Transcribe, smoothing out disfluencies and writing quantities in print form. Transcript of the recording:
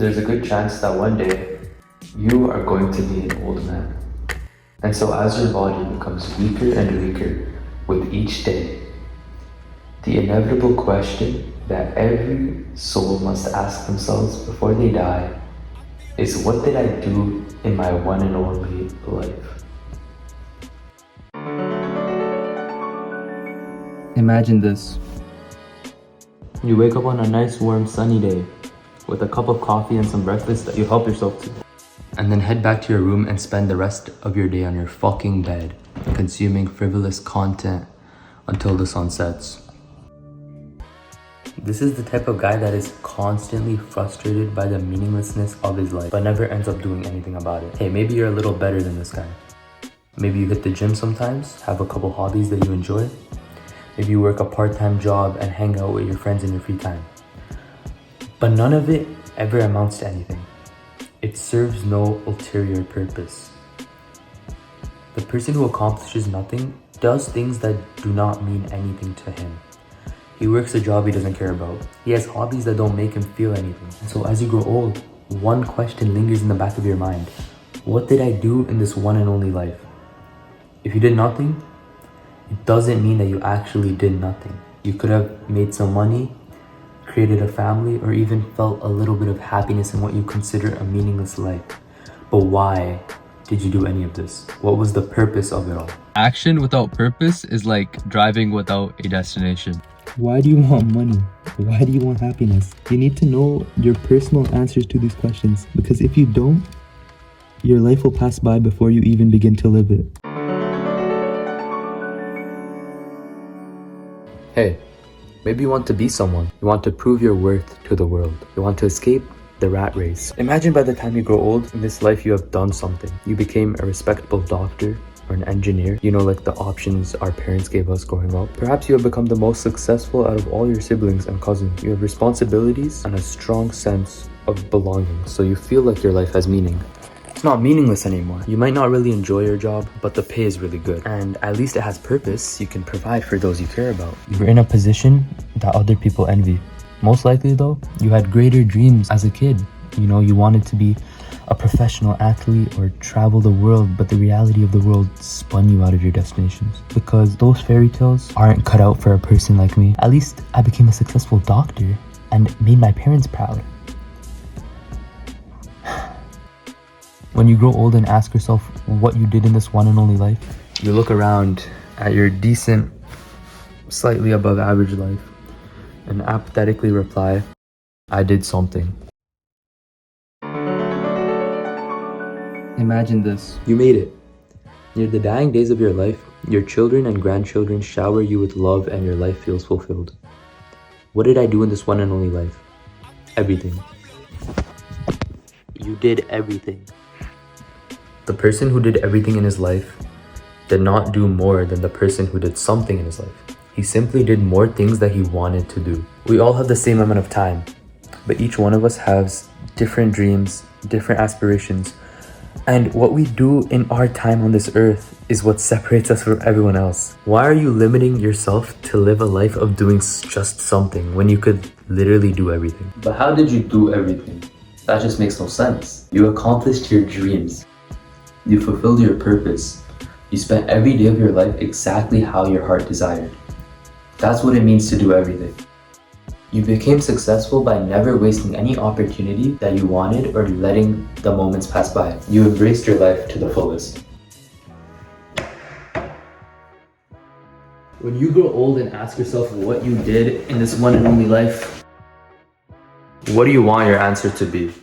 there's a good chance that one day you are going to be an old man. And so as your body becomes weaker and weaker with each day, the inevitable question that every soul must ask themselves before they die is, what did I do in my one and only life? Imagine this. You wake up on a nice warm sunny day with a cup of coffee and some breakfast that you help yourself to. And then head back to your room and spend the rest of your day on your fucking bed, consuming frivolous content until the sun sets. This is the type of guy that is constantly frustrated by the meaninglessness of his life, but never ends up doing anything about it. Hey, maybe you're a little better than this guy. Maybe you hit the gym sometimes, have a couple hobbies that you enjoy. Maybe you work a part-time job and hang out with your friends in your free time. But none of it ever amounts to anything. It serves no ulterior purpose. The person who accomplishes nothing does things that do not mean anything to him. He works a job he doesn't care about. He has hobbies that don't make him feel anything. And so as you grow old, one question lingers in the back of your mind. What did I do in this one and only life? If you did nothing, it doesn't mean that you actually did nothing. You could have made some money, created a family, or even felt a little bit of happiness in what you consider a meaningless life. But why did you do any of this? What was the purpose of it all? Action without purpose is like driving without a destination. Why do you want money? Why do you want happiness? You need to know your personal answers to these questions, because if you don't, your life will pass by before you even begin to live it. Hey, maybe you want to be someone. You want to prove your worth to the world. You want to escape the rat race. Imagine by the time you grow old, in this life you have done something. You became a respectable doctor or an engineer. You know, like the options our parents gave us growing up. Perhaps you have become the most successful out of all your siblings and cousins. You have responsibilities and a strong sense of belonging. So you feel like your life has meaning. It's not meaningless anymore. You might not really enjoy your job, but the pay is really good. And at least it has purpose. You can provide for those you care about. You're in a position that other people envy. Most likely though, you had greater dreams as a kid. You know, you wanted to be a professional athlete or travel the world, but the reality of the world spun you out of your destinations. Because those fairy tales aren't cut out for a person like me. At least I became a successful doctor and made my parents proud. When you grow old and ask yourself what you did in this one and only life, You look around at your decent, slightly above average life and apathetically reply, I did something. Imagine this. You made it. Near the dying days of your life, your children and grandchildren shower you with love and your life feels fulfilled. What did I do in this one and only life? Everything. You did everything. The person who did everything in his life did not do more than the person who did something in his life. He simply did more things that he wanted to do. We all have the same amount of time, but each one of us has different dreams, different aspirations, and what we do in our time on this earth is what separates us from everyone else. Why are you limiting yourself to live a life of doing just something when you could literally do everything? But how did you do everything? That just makes no sense. You accomplished your dreams. You fulfilled your purpose. You spent every day of your life exactly how your heart desired. That's what it means to do everything. You became successful by never wasting any opportunity that you wanted or letting the moments pass by. You embraced your life to the fullest. When you grow old and ask yourself what you did in this one and only life, what do you want your answer to be?